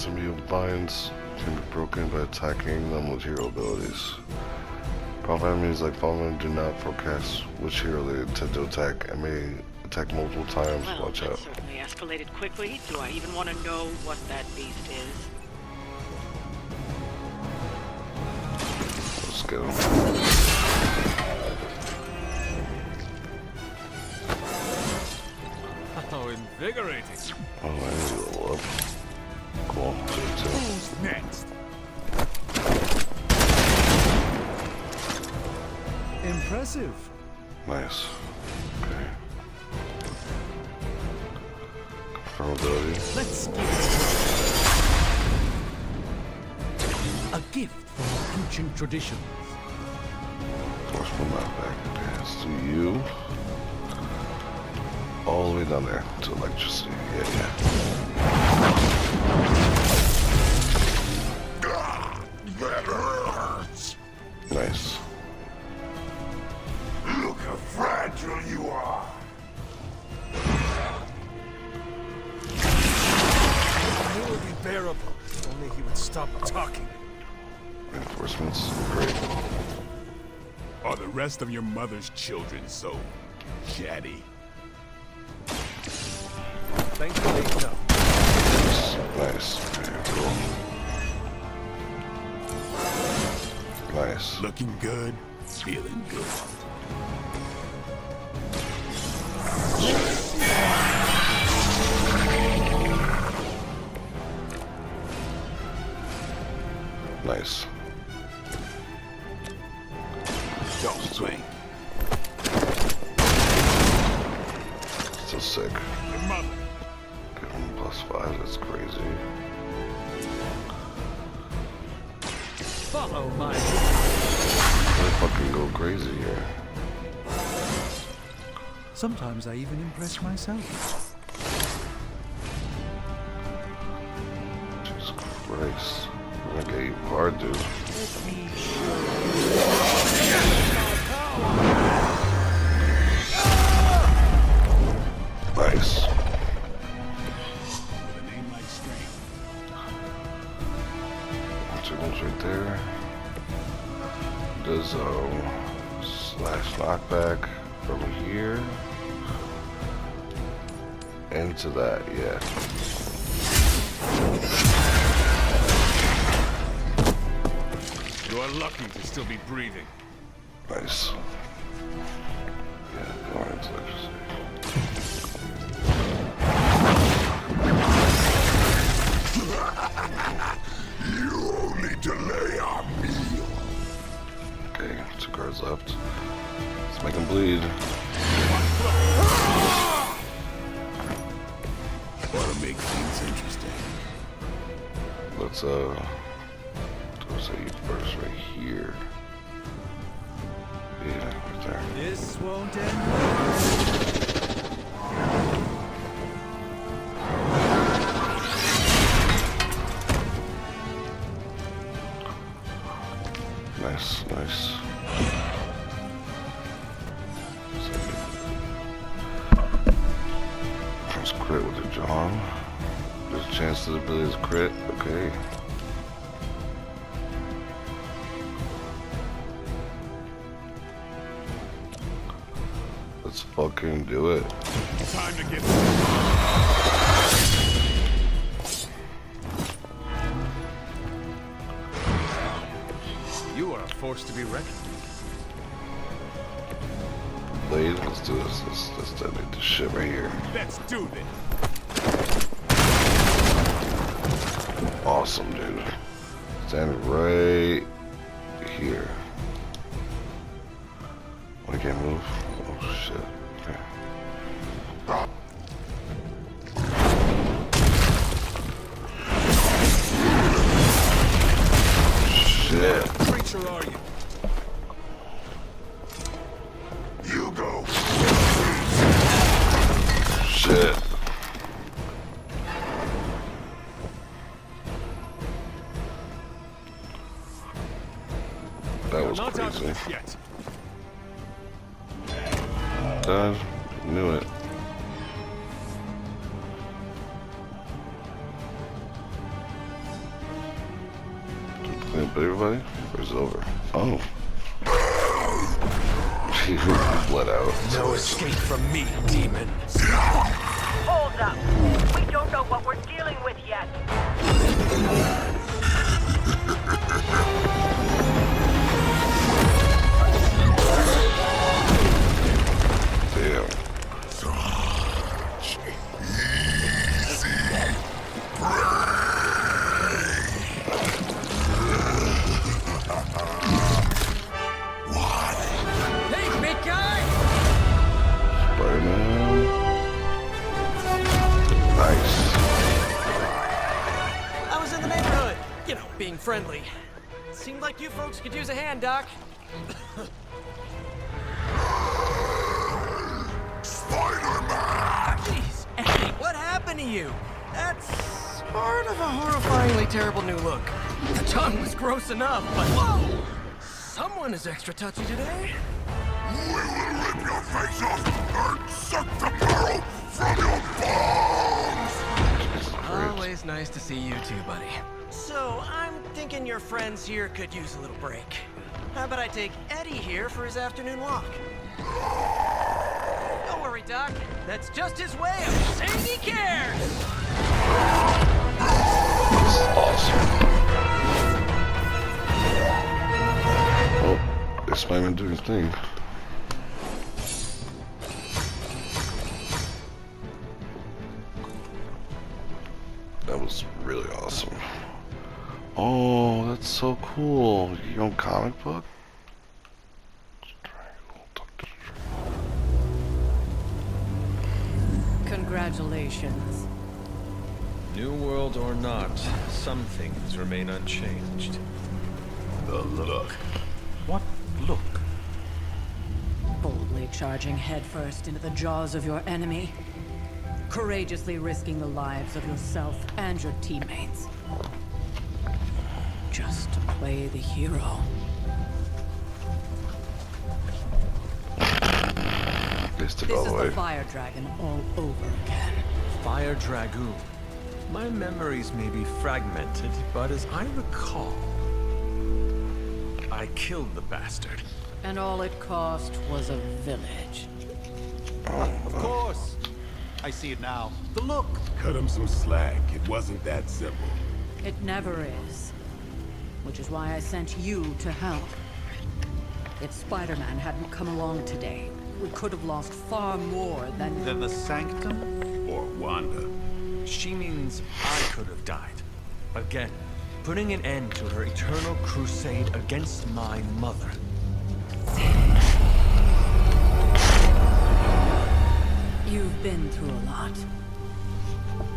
Some of you vines can be broken by attacking them with hero abilities. Problem enemies like Venom do not forecast which hero they intend to attack and may attack multiple times. Well, Watch that out. certainly escalated quickly. Do I even want to know what that beast is? Let's get him. How invigorating. Oh, I need to level up. Cool. Who's next? Impressive. Nice. Okay. Confirm ability. Let's give it a gift from ancient traditions. Force my map back. Okay, let's do you. All the way down there to electricity. Yeah. That hurts! Nice. Look how fragile you are! He would be bearable if only he would stop talking. Reinforcements. Great. Are the rest of your mother's children so chatty? Thankfully, no. Nice. Okay, cool. Nice. Looking good, feeling good. Nice. Don't swing. Still sick. Your mother. Give him +5. That's crazy. Follow my I fucking go crazy here. Sometimes I even impress myself. Jesus Christ. I'm gonna get you hard, dude. Nice. With a name like Strange. Two ones right there. Does slash knockback from here into that, yeah. You are lucky to still be breathing. Nice. Yeah, go on into electricity. You only delay our meal. Okay, 2 cards left. Let's make him bleed. Wanna make things interesting. Let's do say you first right here. Yeah, right there. This won't end. Nice, nice. Let's crit with the John. There's a chance that the ability is crit. Okay. Let's fucking do it. Time to get. You are a force to be reckoned with. Blade, let's do this. Let's detonate this shit right here. Let's do this. Awesome, dude. Stand right here. I can't move. Oh shit. Okay. Shit. What creature are you? You go. Shit. That was Not out of crazy. this yet. Done. Knew it. everybody? Or is it over? Oh. He bled out. No escape from me, demon. Hold up. We don't know what we're dealing with yet. Damn. Hey, big guy! Spider-Man. Nice. I was in the neighborhood, you know, being friendly. Seemed like you folks could use a hand, Doc. Spider-Man! Jeez, Eddie, what happened to you? That's sort of a horrifyingly terrible new look. The tongue was gross enough, but whoa! Someone is extra touchy today. We will rip your face off and suck the marrow from your bones! Always nice to see you too, buddy. So, I'm thinking your friends here could use a little break. How about I take Eddie here for his afternoon walk? Don't worry, Doc. That's just his way of saying he cares! This is awesome. Oh, it's Spider-Man doing his thing. That was really awesome. Oh, that's so cool. Your own comic book? Congratulations. New world or not, some things remain unchanged. The look. What look? Boldly charging headfirst into the jaws of your enemy. Courageously risking the lives of yourself and your teammates. Just to play the hero. This This is the Fire Dragon all over again. Fire Dragoon. My memories may be fragmented, but as I recall, I killed the bastard. And all it cost was a village. Of course. I see it now. The look. Cut him some slack. It wasn't that simple. It never is. Which is why I sent you to help. If Spider-Man hadn't come along today, we could have lost far more than... Then the Sanctum? Or Wanda. She means I could have died. Again, putting an end to her eternal crusade against my mother. You've been through a lot.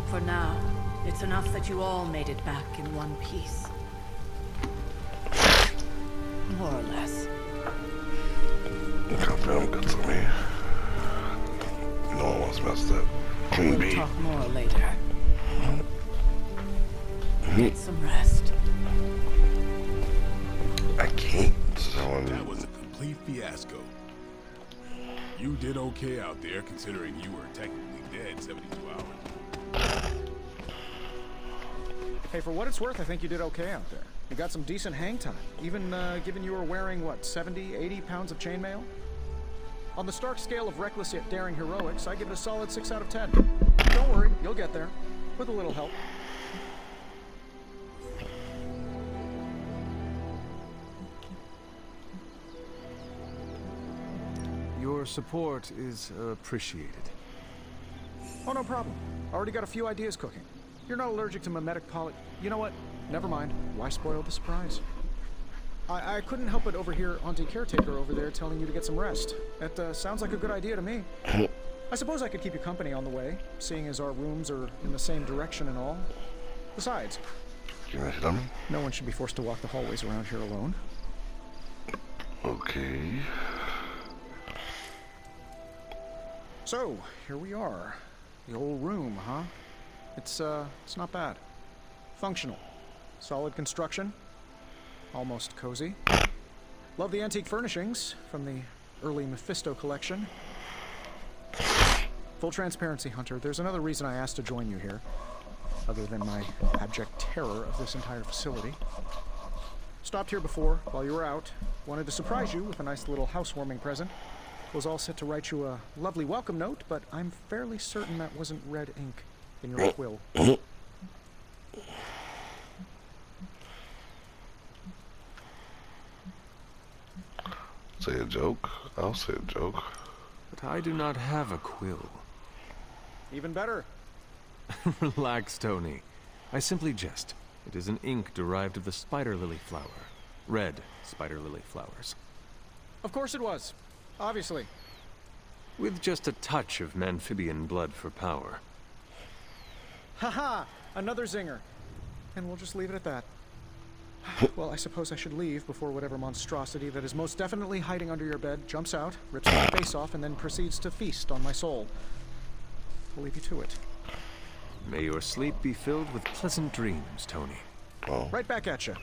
For now, it's enough that you all made it back in one piece. More or less. God, Venom got to me. No one wants to mess that. Queen We'll bee. talk more later. Get some rest. I can't. That was a complete fiasco. You did okay out there, considering you were technically dead 72 hours. Hey, for what it's worth, I think you did okay out there. You got some decent hang time, even given you were wearing, what, 70, 80 pounds of chainmail? On the Stark scale of reckless yet daring heroics, I give it a solid 6 out of 10. Don't worry, you'll get there. With a little help. Your support is appreciated. Oh, no problem. Already got a few ideas cooking. You're not allergic to mimetic poly... You know what? Never mind. Why spoil the surprise? I couldn't help but overhear Auntie Caretaker over there telling you to get some rest. That sounds like a good idea to me. I suppose I could keep you company on the way, seeing as our rooms are in the same direction and all. Besides, You gonna hit on me? no one should be forced to walk the hallways around here alone. Okay. So, here we are. The old room, huh? It's not bad. Functional. Solid construction. Almost cozy. Love the antique furnishings from the early Mephisto collection. Full transparency, Hunter. There's another reason I asked to join you here, other than my abject terror of this entire facility. Stopped here before, while you were out. Wanted to surprise you with a nice little housewarming present. Was all set to write you a lovely welcome note, but I'm fairly certain that wasn't red ink in your quill. Say a joke? I'll say a joke. But I do not have a quill. Even better. Relax, Tony. I simply jest. It is an ink derived of the spider lily flower. Red spider lily flowers. Of course it was. Obviously. With just a touch of amphibian blood for power. Haha! Another zinger. And we'll just leave it at that. Well, I suppose I should leave before whatever monstrosity that is most definitely hiding under your bed jumps out, rips my face off, and then proceeds to feast on my soul. I'll leave you to it. May your sleep be filled with pleasant dreams, Tony. Oh. Right back at you.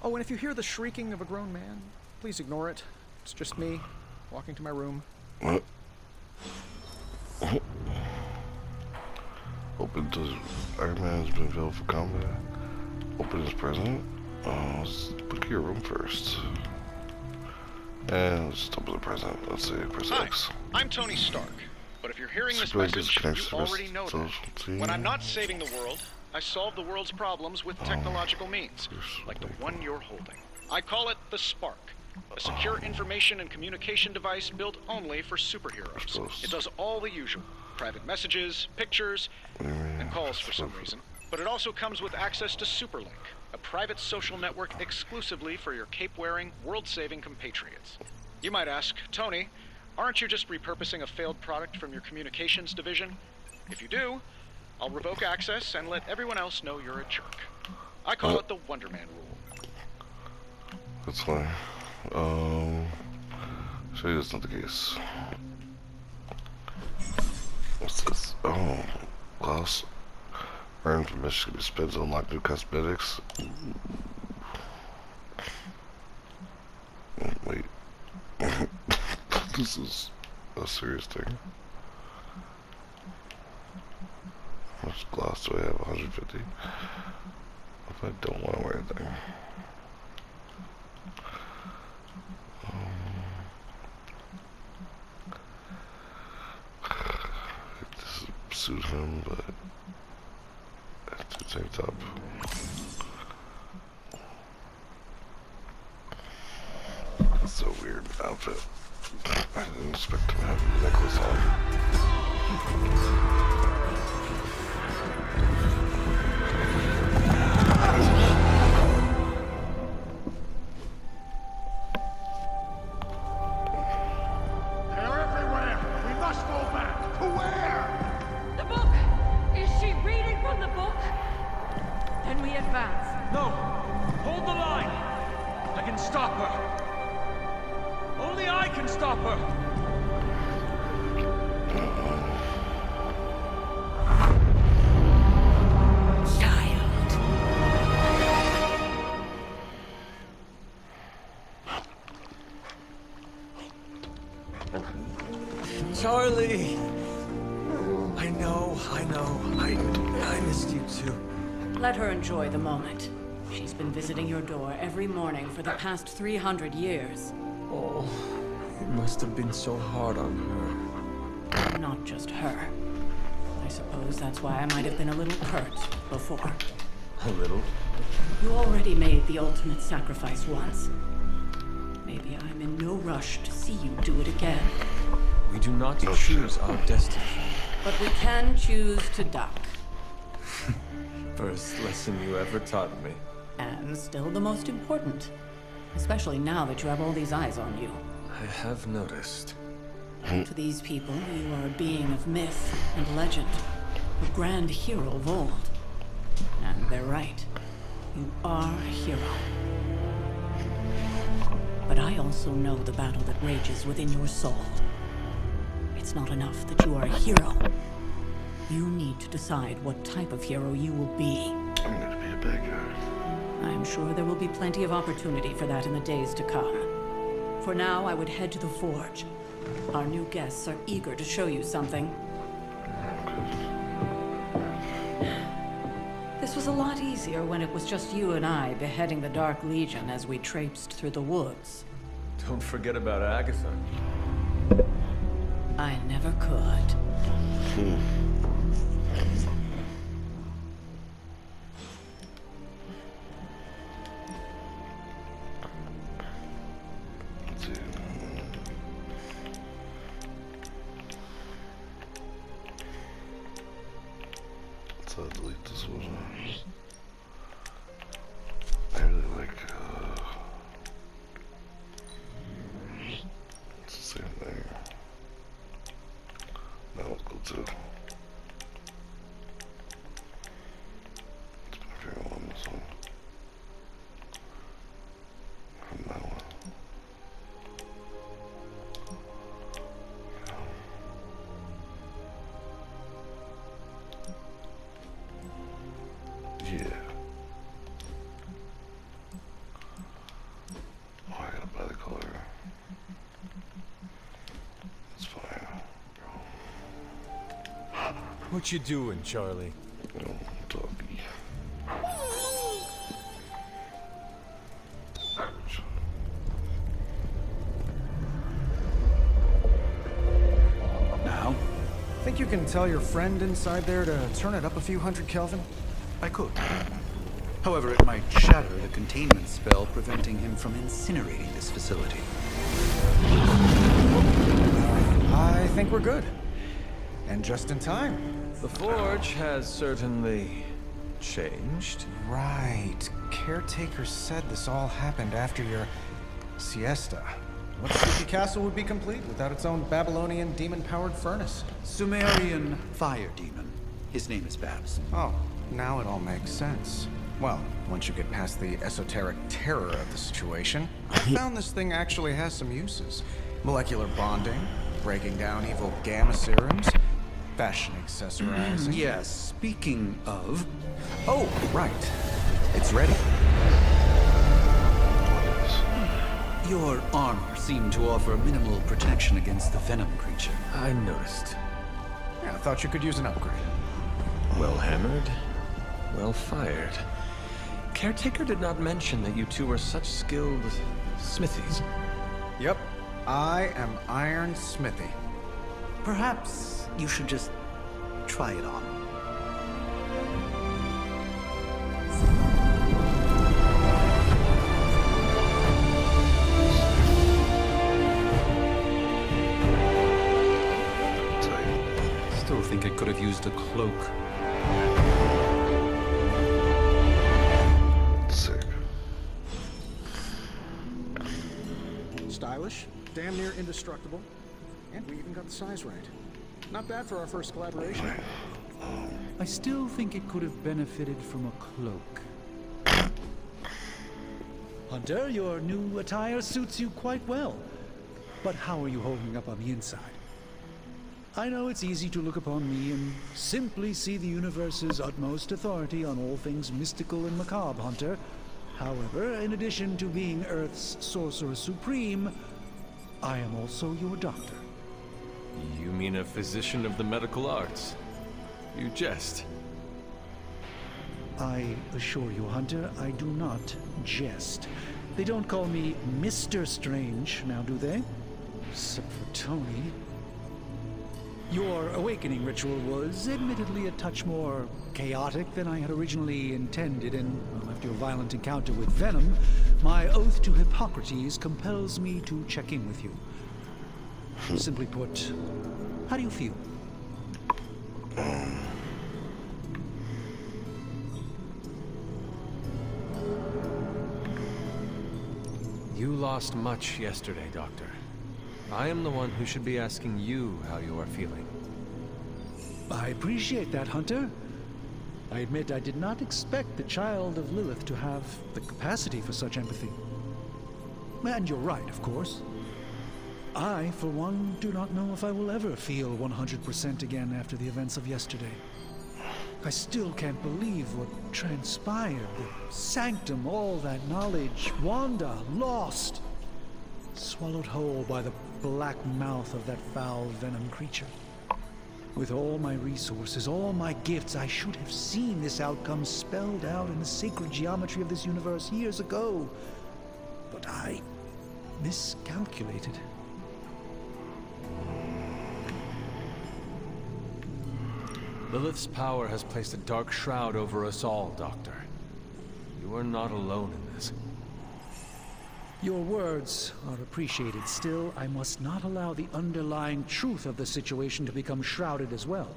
Oh, and if you hear the shrieking of a grown man, please ignore it. It's just me, walking to my room. What? Open to Iron Man has been filled for combat. Open his present. Let's look at your room first. And let's open the present. Let's see, press X. I'm Tony Stark. But if you're hearing this Super message, disconnects you to already know that. When I'm not saving the world, I solve the world's problems with technological means, like the one you're holding. I call it the Spark, a secure information and communication device built only for superheroes. It does all the usual, private messages, pictures, and calls for some reason. But it also comes with access to Superlink, a private social network exclusively for your cape-wearing, world-saving compatriots. You might ask, Tony, aren't you just repurposing a failed product from your communications division? If you do, I'll revoke access and let everyone else know you're a jerk. I call it the Wonder Man rule. That's fine. Sure that's not the case. What's this? Oh, gloss. Earned permission to be spent to unlock new cosmetics. Wait. This is a serious thing. How much gloss do I have? 150? If I don't want to wear anything. This suits him, but it's the same top. That's a weird outfit. I didn't expect him to have a necklace on. They're everywhere! We must go back! To where? The book! Is she reading from the book? Then we advance. No! Hold the line! I can stop her! Only I can stop her! Charlie! I know. I missed you too. Let her enjoy the moment. She's been visiting your door every morning for the past 300 years. Oh, it must have been so hard on her. Not just her. I suppose that's why I might have been a little hurt before. A little? You already made the ultimate sacrifice once. Maybe I'm in no rush to see you do it again. We do not choose our destiny. But we can choose to duck. First lesson you ever taught me. And still the most important. Especially now that you have all these eyes on you. I have noticed. To these people, you are a being of myth and legend. A grand hero of old. And they're right. You are a hero. But I also know the battle that rages within your soul. It's not enough that you are a hero. You need to decide what type of hero you will be. I'm gonna be a bad guy. I'm sure there will be plenty of opportunity for that in the days to come. For now, I would head to the Forge. Our new guests are eager to show you something. This was a lot easier when it was just you and I beheading the Dark Legion as we traipsed through the woods. Don't forget about Agatha. I never could. Let's see. So I'll delete this one. I really like, it's the same thing. Now let's go to, it's my favorite one, this one. From that one. Yeah. Oh, I gotta buy the color. It's fine. What you doing, Charlie? No, doggy. Now, Think you can tell your friend inside there to turn it up a few hundred Kelvin? I could. However, it might shatter the containment spell preventing him from incinerating this facility. I think we're good. And just in time. The Forge has certainly changed. Right. Caretaker said this all happened after your siesta. What sleepy castle would be complete without its own Babylonian demon-powered furnace? Sumerian fire demon. His name is Babs. Oh, now it all makes sense. Well, once you get past the esoteric terror of the situation, I found this thing actually has some uses. Molecular bonding, breaking down evil gamma serums, fashion accessorizing. Yes, speaking of... Oh, right. It's ready. Your armor seemed to offer minimal protection against the Venom creature. I noticed. Yeah, I thought you could use an upgrade. Well hammered, well fired. Caretaker did not mention that you two were such skilled smithies. Yep. I am Iron Smithy. Perhaps you should just try it on. Still think it could have used a cloak. Sick. Stylish, damn near indestructible, and we even got the size right. Not bad for our first collaboration. I still think it could have benefited from a cloak. Hunter, your new attire suits you quite well. But how are you holding up on the inside? I know it's easy to look upon me and simply see the universe's utmost authority on all things mystical and macabre, Hunter. However, in addition to being Earth's sorcerer supreme, I am also your doctor. You mean a physician of the medical arts? You jest. I assure you, Hunter, I do not jest. They don't call me Mr. Strange, now do they? Except for Tony. Your awakening ritual was admittedly a touch more chaotic than I had originally intended, and well, after your violent encounter with Venom, my oath to Hippocrates compels me to check in with you. Simply put, how do you feel? You lost much yesterday, Doctor. I am the one who should be asking you how you are feeling. I appreciate that, Hunter. I admit I did not expect the child of Lilith to have the capacity for such empathy. And you're right, of course. I, for one, do not know if I will ever feel 100% again after the events of yesterday. I still can't believe what transpired. The sanctum, all that knowledge, Wanda, lost. Swallowed whole by the black mouth of that foul Venom creature. With all my resources, all my gifts, I should have seen this outcome spelled out in the sacred geometry of this universe years ago. But I miscalculated. Lilith's power has placed a dark shroud over us all, Doctor. You are not alone in this. Your words are appreciated. Still, I must not allow the underlying truth of the situation to become shrouded as well.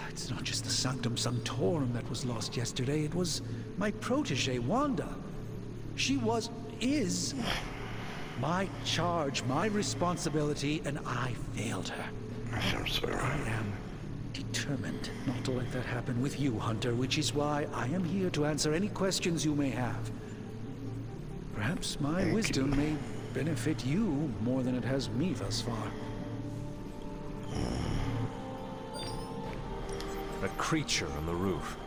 It's not just the Sanctum Sanctorum that was lost yesterday. It was my protege, Wanda. She is my charge, my responsibility, and I failed her. I'm sorry. I am determined not to let that happen with you, Hunter, which is why I am here to answer any questions you may have. Perhaps my wisdom may benefit you more than it has me thus far. That creature on the roof.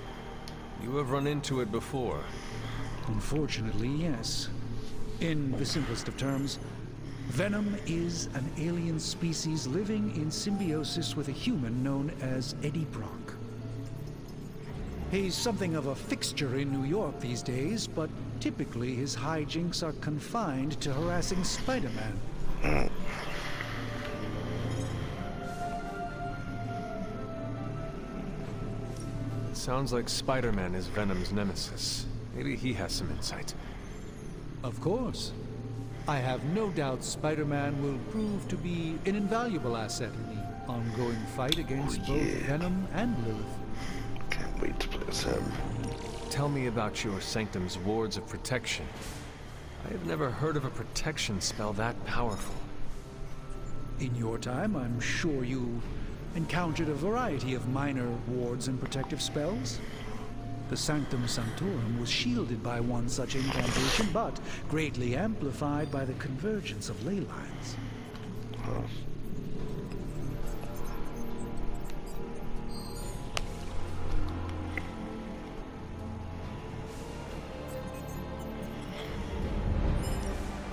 You have run into it before. Unfortunately, yes. In the simplest of terms, Venom is an alien species living in symbiosis with a human known as Eddie Brock. He's something of a fixture in New York these days, but typically his hijinks are confined to harassing Spider-Man. It sounds like Spider-Man is Venom's nemesis. Maybe he has some insight. Of course. I have no doubt Spider-Man will prove to be an invaluable asset in the ongoing fight against both Venom and Lilith. Can't wait to play as him. Tell me about your Sanctum's wards of protection. I have never heard of a protection spell that powerful. In your time, I'm sure you encountered a variety of minor wards and protective spells. The Sanctum Sanctorum was shielded by one such incantation, but greatly amplified by the convergence of ley lines. Huh.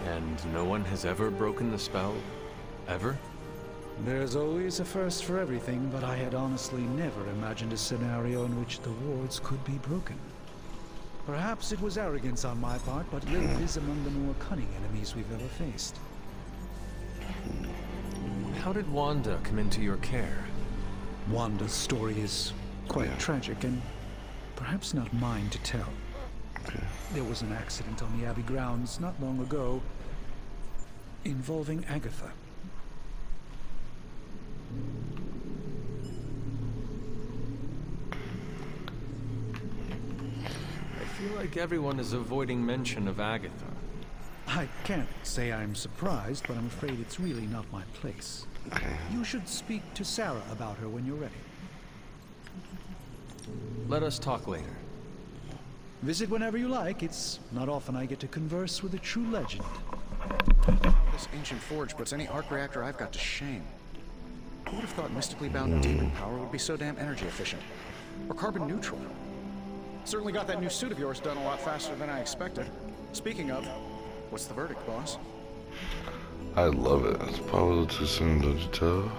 And no one has ever broken the spell? Ever? There's always a first for everything, but I had honestly never imagined a scenario in which the wards could be broken. Perhaps it was arrogance on my part, but Lilith is among the more cunning enemies we've ever faced. How did Wanda come into your care? Wanda's story is quite tragic, and perhaps not mine to tell. There was an accident on the Abbey grounds not long ago involving Agatha. I feel like everyone is avoiding mention of Agatha. I can't say I'm surprised, but I'm afraid it's really not my place. You should speak to Sarah about her when you're ready. Let us talk later. Visit whenever you like. It's not often I get to converse with a true legend. This ancient forge puts any arc reactor I've got to shame. Who would have thought mystically bound demon power would be so damn energy efficient? Or carbon neutral? Certainly got that new suit of yours done a lot faster than I expected. Speaking of, what's the verdict, boss? I love it. It's probably a little too soon, don't you tell?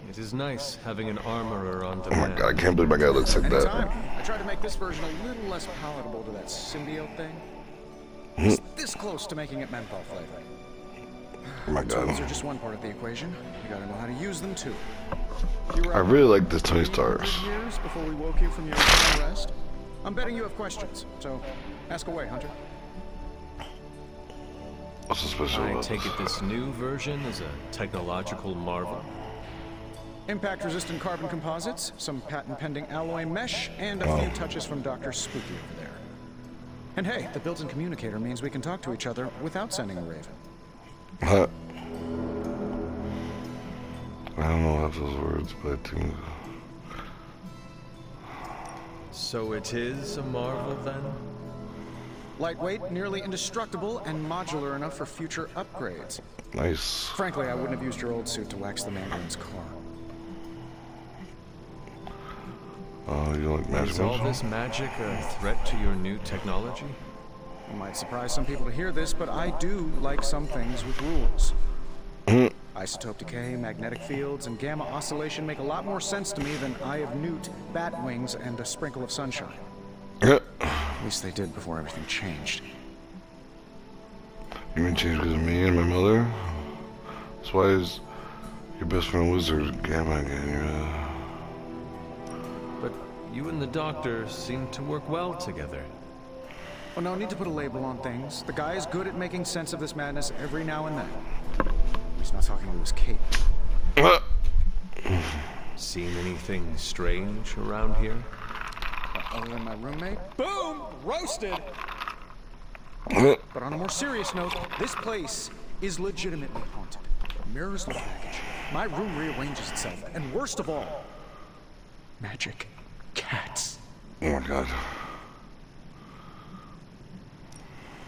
It is nice having an armorer on Oh demand. my god, I can't believe my guy looks like Anytime. that. I tried to make this version a little less palatable to that symbiote thing. It's this close to making it menthol flavor. Oh my god. Tools are just one part of the equation. You gotta know how to use them too. I really like this Tony Stark. Years before we woke you from your eternal rest. I'm betting you have questions, so ask away, Hunter. What's so special I about take this? it this new version is a technological marvel? Impact-resistant carbon composites, some patent-pending alloy mesh, and a few touches from Dr. Spooky over there. And hey, the built-in communicator means we can talk to each other without sending a raven. Huh. I don't know half those words, but I think... So it is a marvel then? Lightweight, nearly indestructible, and modular enough for future upgrades. Nice. Frankly, I wouldn't have used your old suit to wax the Mandarin's car. Oh, you like magic? Is all this magic a threat to your new technology? It might surprise some people to hear this, but I do like some things with rules. Isotope decay, magnetic fields, and gamma oscillation make a lot more sense to me than Eye of Newt, bat wings, and a sprinkle of sunshine. At least they did before everything changed. You mean change because of me and my mother? That's why is your best friend Wizard Gamma again? But you and the Doctor seem to work well together. Oh, no need to put a label on things. The guy is good at making sense of this madness every now and then. He's not talking to his cape. Seen anything strange around here? Other than my roommate? Boom! Roasted! But on a more serious note, this place is legitimately haunted. Mirrors look baggage. My room rearranges itself. And worst of all, magic cats. Oh my god.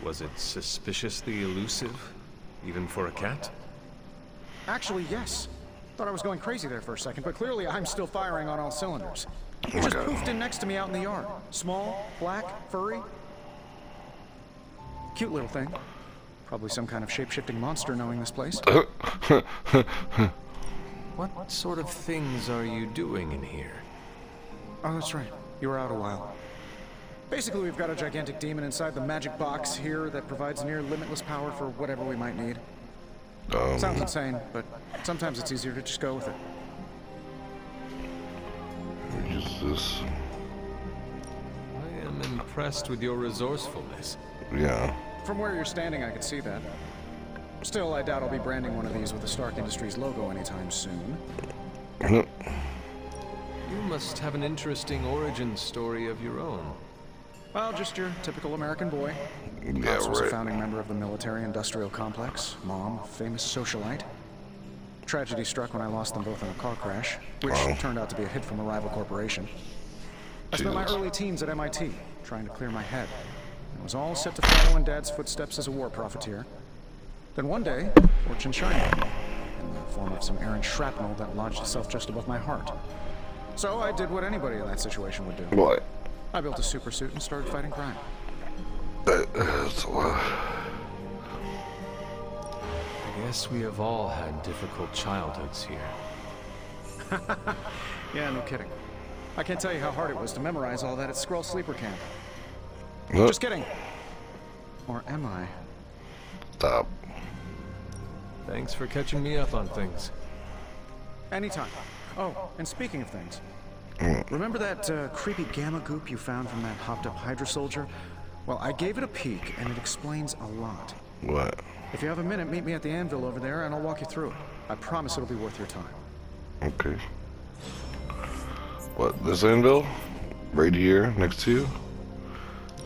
Was it suspiciously elusive, even for a cat? Actually, yes. Thought I was going crazy there for a second, but clearly I'm still firing on all cylinders. Oh He just poofed in next to me out in the yard. Small, black, furry. Cute little thing. Probably some kind of shape-shifting monster knowing this place. What sort of things are you doing in here? Oh, that's right. You were out a while. Basically, we've got a gigantic demon inside the magic box here that provides near limitless power for whatever we might need. Sounds insane, but sometimes it's easier to just go with it. What is this? I am impressed with your resourcefulness. Yeah. From where you're standing, I could see that. Still, I doubt I'll be branding one of these with the Stark Industries logo anytime soon. You must have an interesting origin story of your own. Well, just your typical American boy. Yeah, Pops was a right. founding member of the military-industrial complex. Mom, a famous socialite. Tragedy struck when I lost them both in a car crash, which turned out to be a hit from a rival corporation. I spent my early teens at MIT, trying to clear my head. It was all set to follow in Dad's footsteps as a war profiteer. Then one day, fortune shined on me, in the form of some errant shrapnel that lodged itself just above my heart. So I did what anybody in that situation would do. What? I built a super suit and started fighting crime. That's a lot. I guess we have all had difficult childhoods here. Yeah, no kidding. I can't tell you how hard it was to memorize all that at Skrull Sleeper Camp. What? Just kidding. Or am I? Stop. Thanks for catching me up on things. Anytime. Oh, and speaking of things, remember that creepy gamma goop you found from that hopped-up Hydra soldier? Well, I gave it a peek, and it explains a lot. What? If you have a minute, meet me at the anvil over there, and I'll walk you through it. I promise it'll be worth your time. Okay. What? This anvil? Right here, next to you?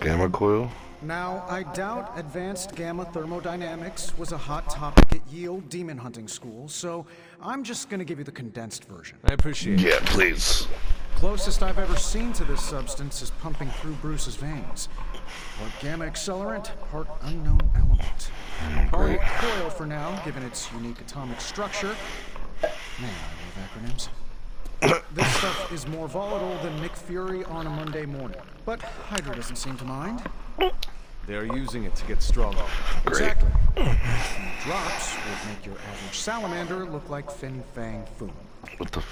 Gamma coil? Now, I doubt advanced gamma thermodynamics was a hot topic at Yield Demon Hunting School, so I'm just gonna give you the condensed version. I appreciate it. Yeah, please. Closest I've ever seen to this substance is pumping through Bruce's veins. Part gamma accelerant, part unknown element. Calling it coil for now, given its unique atomic structure. Man, I love acronyms. This stuff is more volatile than Nick Fury on a Monday morning. But Hydra doesn't seem to mind. They are using it to get stronger. Exactly. Drops would make your average salamander look like Fin Fang Foom. What the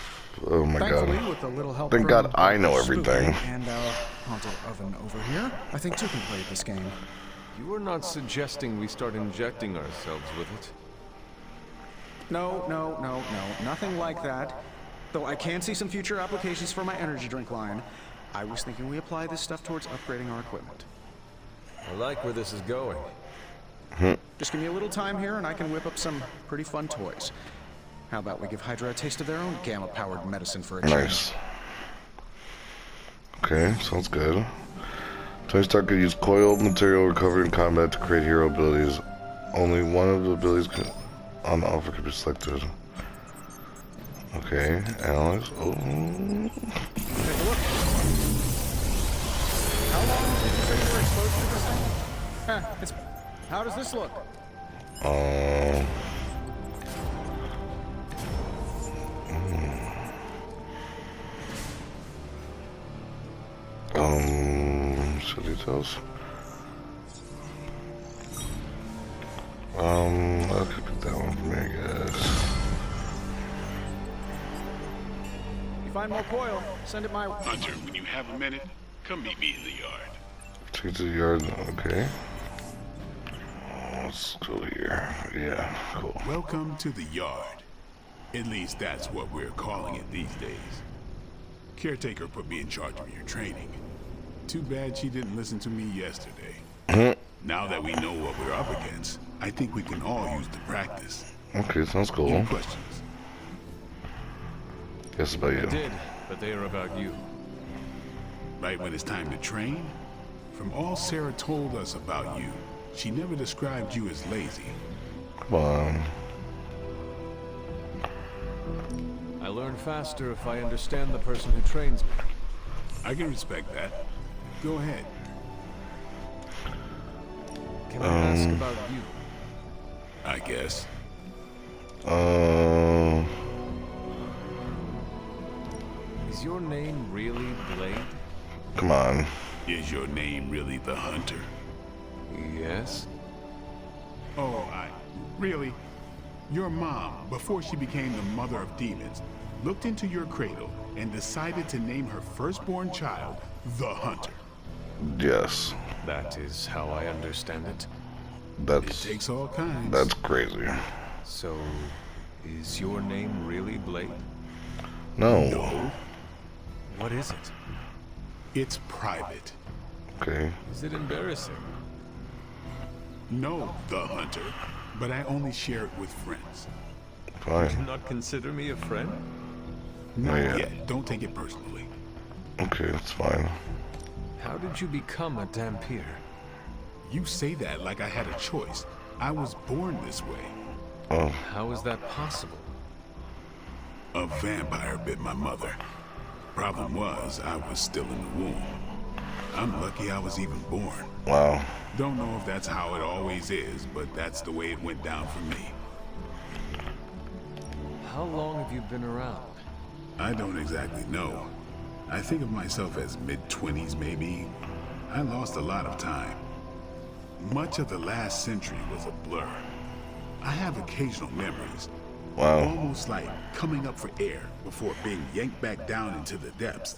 oh my Thankfully, god. with a little help Thank from God I know Spooky everything. and our haunted oven over here, I think two can play this game. You are not suggesting we start injecting ourselves with it? No, nothing like that. Though I can see some future applications for my energy drink line. I was thinking we apply this stuff towards upgrading our equipment. I like where this is going. Just give me a little time here and I can whip up some pretty fun toys. How about we give Hydra a taste of their own gamma-powered medicine for a change? Nice. Okay, sounds good. Tony Stark could use coiled material recovered in combat to create hero abilities. Only one of the abilities on the offer could be selected. Okay, analyze. Oh. Take a look. How long did you say you were exposed to this thing? How does this look? Show details. I could pick that one for me, I guess. find more coil, send it my way. Hunter, when you have a minute, come meet me in the yard. Take it to the yard, okay. Let's go here. Yeah, cool. Welcome to the yard. At least that's what we're calling it these days. Caretaker put me in charge of your training. Too bad she didn't listen to me yesterday. Now that we know what we're up against, I think we can all use the practice. Okay, sounds cool. Any questions? Yes, about you. I did, but they are about you. Right when it's time to train? From all Sarah told us about you, she never described you as lazy. Come on. I learn faster if I understand the person who trains me. I can respect that. Go ahead. Can I ask about you? I guess. Is your name really Blade? Come on. Is your name really the Hunter? Yes. Oh, really? Your mom, before she became the mother of demons, looked into your cradle and decided to name her firstborn child the Hunter. Yes. That is how I understand it. That's It takes all kinds. that's crazy. So, is your name really Blade? No. No, What is it? it's private. Okay. Is it embarrassing? No, the Hunter, but I only share it with friends. Do Fine. not consider me a friend? Not yet. yet. Don't take it personally. Okay, that's fine. How did you become a Dampier? You say that like I had a choice. I was born this way. Oh, How is that possible? A vampire bit my mother. Problem was, I was still in the womb. I'm lucky I was even born. wow. Don't know if that's how it always is, but that's the way it went down for me. How long have you been around? I don't exactly know. I think of myself as mid-20s maybe. I lost a lot of time. Much of the last century was a blur. I have occasional memories. Wow. Almost like coming up for air before being yanked back down into the depths.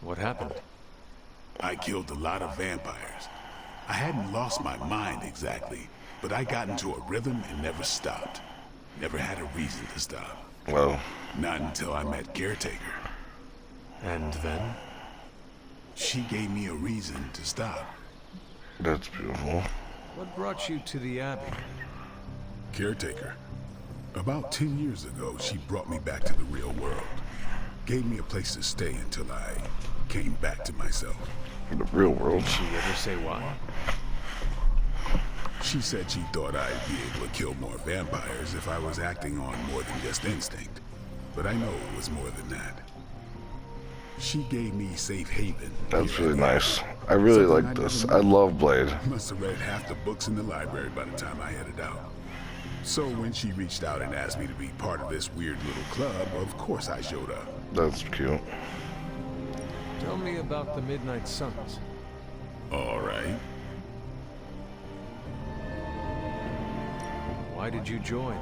What happened? I killed a lot of vampires. I hadn't lost my mind exactly, but I got into a rhythm and never stopped. Never had a reason to stop. Well, Not until I met Caretaker. And then? She gave me a reason to stop. that's beautiful. What brought you to the Abbey? Caretaker. About 10 years ago, she brought me back to the real world. Gave me a place to stay until I came back to myself. In the real world. Did she ever say why? She said she thought I'd be able to kill more vampires if I was acting on more than just instinct. But I know it was more than that. She gave me safe haven. That's really nice. I really Something like I this. never I knew. love Blade. Must have read half the books in the library by the time I headed out. So when she reached out and asked me to be part of this weird little club, of course I showed up. That's cute. Tell me about the Midnight Suns. All right. Why did you join?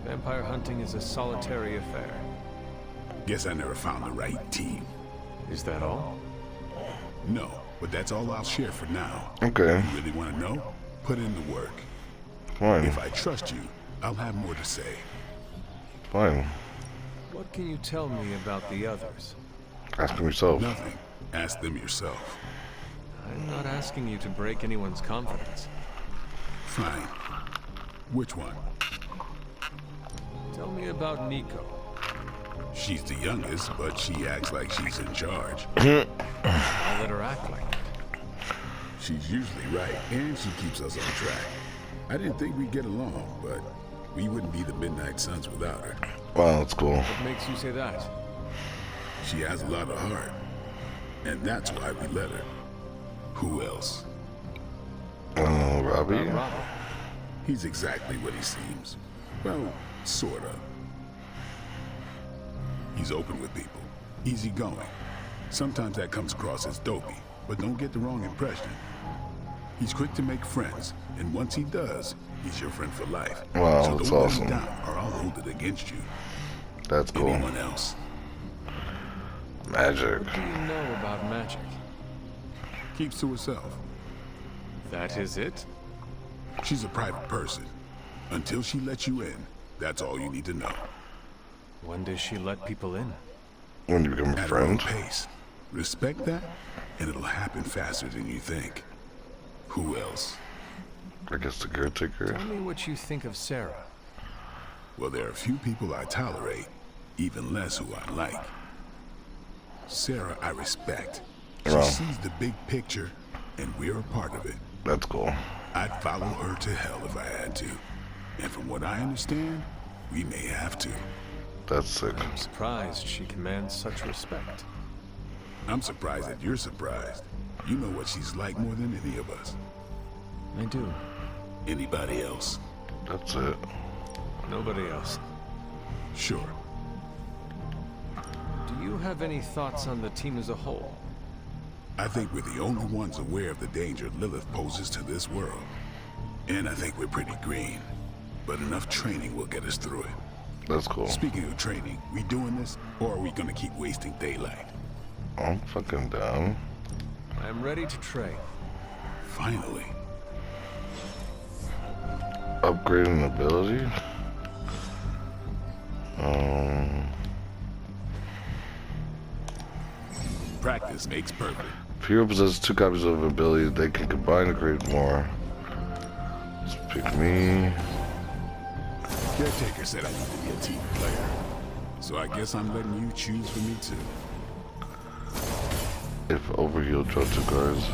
Vampire hunting is a solitary affair. Guess I never found the right team. Is that all? No, but that's all I'll share for now. Okay. You really want to know? Put in the work. Fine. If I trust you, I'll have more to say. Fine. What can you tell me about the others? Ask him yourself. Nothing. Ask them yourself. I'm not asking you to break anyone's confidence. Fine. Which one? Tell me about Nico. She's the youngest, but she acts like she's in charge. I'll let her act like it. She's usually right, and she keeps us on track. I didn't think we'd get along, but we wouldn't be the Midnight Suns without her. Wow, that's cool. What makes you say that? She has a lot of heart, and that's why we let her. Who else? Robbie? Robbie. He's exactly what he seems. Well, sorta. He's open with people, easygoing. Sometimes that comes across as dopey, but don't get the wrong impression. He's quick to make friends, and once he does, he's your friend for life. Wow, so that's don't let awesome. him down, or I'll hold it against you. That's cool. Anyone else? Magic. What do you know about magic? Keeps to herself. That is it? She's a private person. Until she lets you in, that's all you need to know. When does she let people in? When you become a At her own friend. pace. Respect that, and it'll happen faster than you think. Who else? I guess the caretaker. Tell me what you think of Sarah. Well, there are a few people I tolerate, even less who I like. Sarah, I respect. She Well. sees the big picture, and we're a part of it. That's cool. I'd follow her to hell if I had to. And from what I understand, we may have to. That's sick. I'm surprised she commands such respect. I'm surprised that you're surprised. You know what she's like more than any of us. I do. Anybody else? That's it. Nobody else. Sure. Do you have any thoughts on the team as a whole? I think we're the only ones aware of the danger Lilith poses to this world. And I think we're pretty green. But enough training will get us through it. That's cool. Speaking of training, we doing this, or are we gonna keep wasting daylight? I'm fucking down. I'm ready to train. Finally. Upgrading ability? Practice makes perfect. If hero possesses 2 copies of ability, they can combine to create more. Let's pick me. Caretaker said I need to be a team player. So I guess I'm letting you choose for me too. If overheal, draw 2 cards.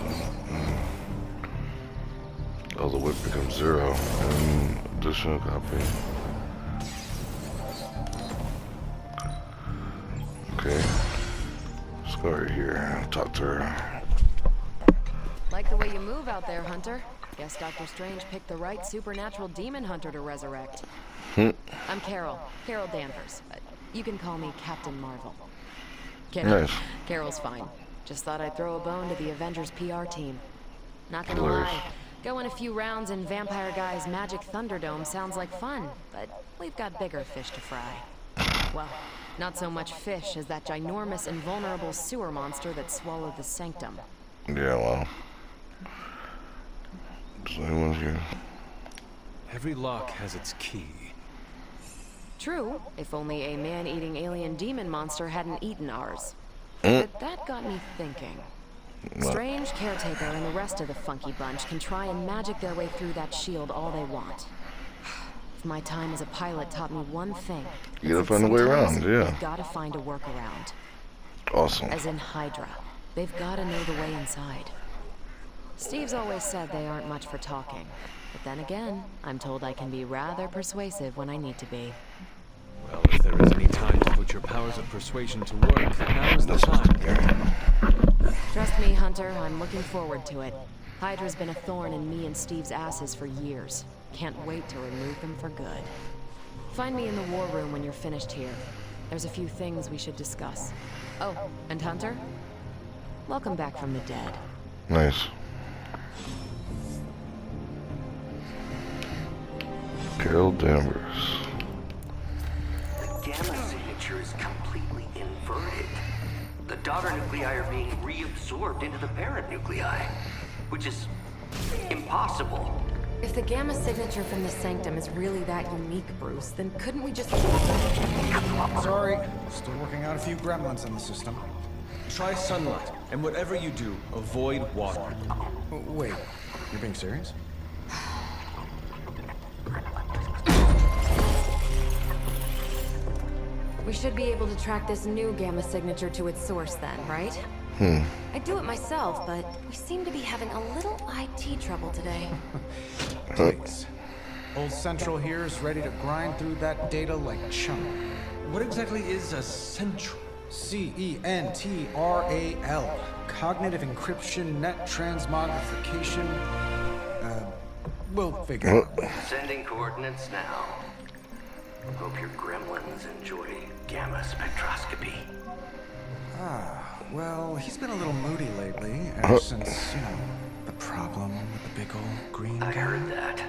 Oh, the whip becomes 0. And additional copy. Okay. Let's go right here and talk to her. Like the way you move out there, Hunter. Guess Dr. Strange picked the right supernatural demon hunter to resurrect. I'm Carol Danvers. You can call me Captain Marvel. Kidding. Nice. Carol's fine. Just thought I'd throw a bone to the Avengers PR team. Not gonna Hilarious. lie, going a few rounds in Vampire Guy's Magic Thunderdome sounds like fun, but we've got bigger fish to fry. Well, not so much fish as that ginormous invulnerable sewer monster that swallowed the Sanctum. Yeah, well. Is anyone here? Every lock has its key. True, if only a man-eating alien demon monster hadn't eaten ours. But that got me thinking. Strange, Caretaker, and the rest of the funky bunch can try and magic their way through that shield all they want. If my time as a pilot taught me one thing, You gotta it's that find a way sometimes around, yeah. You've gotta find a workaround. Awesome. As in Hydra. They've gotta know the way inside. Steve's always said they aren't much for talking. But then again, I'm told I can be rather persuasive when I need to be. Well, if there is any time to put your powers of persuasion to work, now is the time. Trust me, Hunter, I'm looking forward to it. Hydra's been a thorn in me and Steve's asses for years. Can't wait to remove them for good. Find me in the war room when you're finished here. There's a few things we should discuss. Oh, and Hunter? Welcome back from the dead. Nice. Carol Danvers. The gamma signature is completely inverted. The daughter nuclei are being reabsorbed into the parent nuclei, which is impossible. If the gamma signature from the Sanctum is really that unique, Bruce, then couldn't we just... Sorry, still working out a few gremlins in the system. Try sunlight, and whatever you do, avoid water. Wait, you're being serious? We should be able to track this new gamma signature to its source then, right? I'd do it myself, but we seem to be having a little IT trouble today. Please. Old Central here is ready to grind through that data like chum. What exactly is a central? CENTRAL. Cognitive encryption, net transmogrification. We'll figure it out. Sending coordinates now. Hope your gremlins enjoy gamma spectroscopy. Well, he's been a little moody lately, ever since, the problem with the big old green guy. I heard that.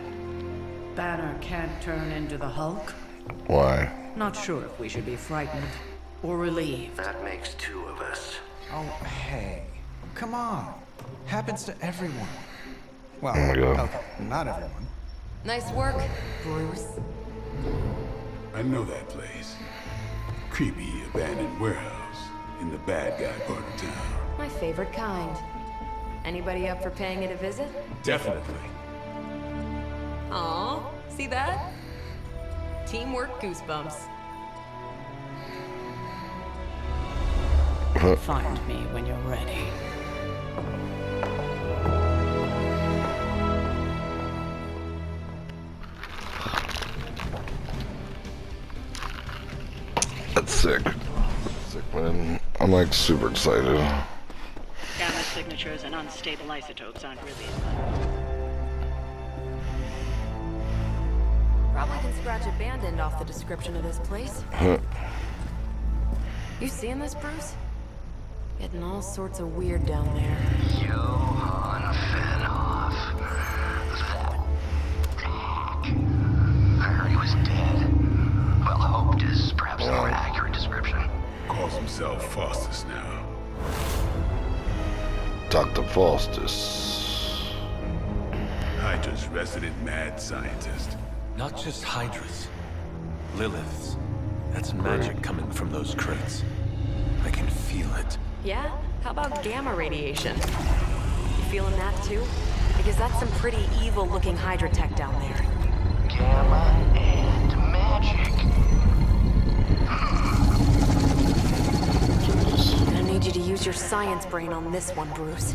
Banner can't turn into the Hulk? Why? Not sure if we should be frightened or relieved. That makes 2 of us. us. Oh, hey. Come on. Happens to everyone. Well, Oh my God. okay, not everyone. Nice work, Bruce. I know that place. Creepy abandoned warehouse in the bad guy part of town. My favorite kind. Anybody up for paying it a visit? Definitely. Aw, see that? Teamwork goosebumps. Find me when you're ready. That's sick. Sick, man. I'm like super excited. Gamma signatures and unstable isotopes aren't really fun. Probably can scratch abandoned off the description of this place. You seeing this, Bruce? Getting all sorts of weird down there. Johann Fenoff. I heard he was dead. Well, hoped is perhaps a more accurate description. Calls himself Faustus now. Dr. Faustus. Hydra's resident mad scientist. Not just Hydras. Liliths. That's magic coming from those crates. I can feel it. Yeah? How about gamma radiation? You feeling that too? Because that's some pretty evil-looking Hydra tech down there. Gamma and magic. Gonna need you to use your science brain on this one, Bruce.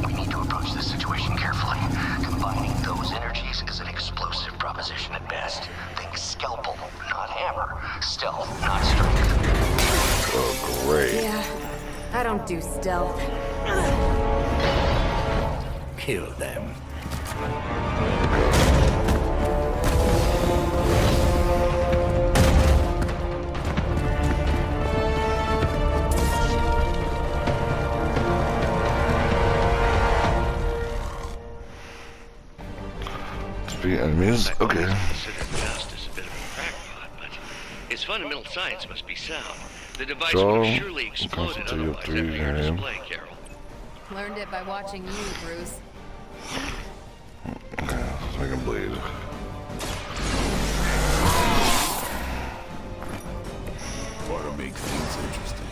We need to approach this situation carefully. Combining those energies is an explosive proposition at best. Think scalpel, not hammer. Stealth, not strength. Oh, great. Yeah, I don't do stealth. Kill them. Defeat enemies? Okay. Considered Faustus a bit of a crackpot, but his fundamental science must be sound. The device Draw. would have surely exploded otherwise after your display, Carol. Learned it by watching you, Bruce. Okay, so I can bleed. Ought to make things interesting.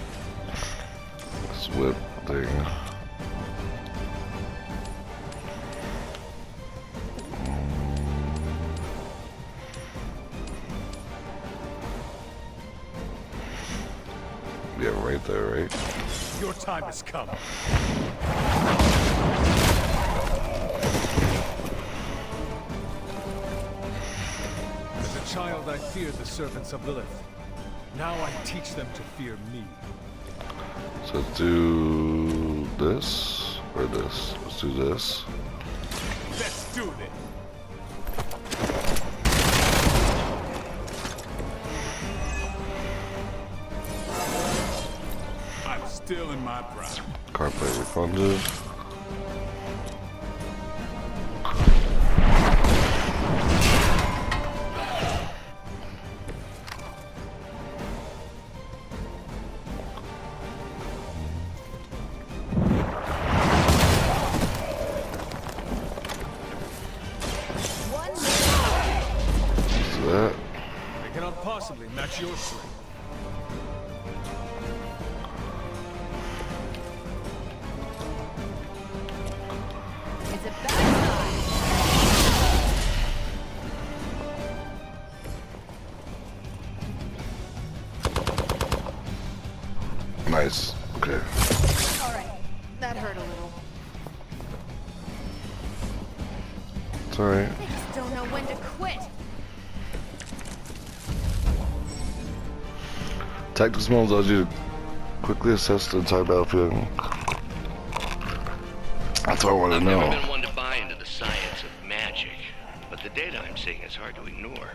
This whip thing. Yeah, right there, right? Your time has come. As a child, I feared the servants of Lilith. Now I teach them to fear me. So let's do this or this. Let's do this. Let's do this. I'm still in my prime. Card play refunded. That. I cannot possibly match your strength. It's a bad Nice. Okay. Alright, that hurt a little. It's alright. I just don't know when to quit. Tactics mode allows you to quickly assess the entire battlefield. That's what I want to know. I've never been one to buy into the science of magic, but the data I'm seeing is hard to ignore.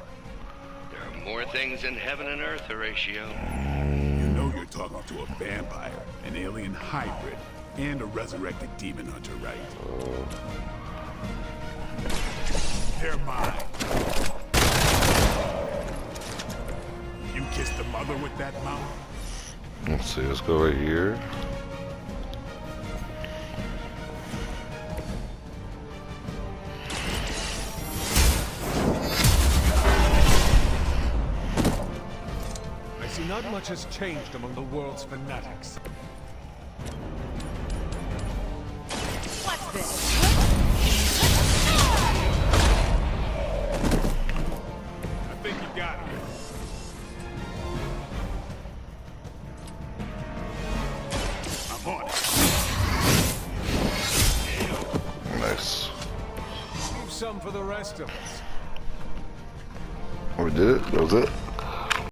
There are more things in heaven and earth, Horatio. You know you're talking to a vampire, an alien hybrid, and a resurrected demon hunter, right? They're mine. You kissed the mother with that mouth? Let's see, let's go right here. I see not much has changed among the world's fanatics. What's this? I think you got it. I'm on it. Nice. Leave some for the rest of us. We did it? That was it?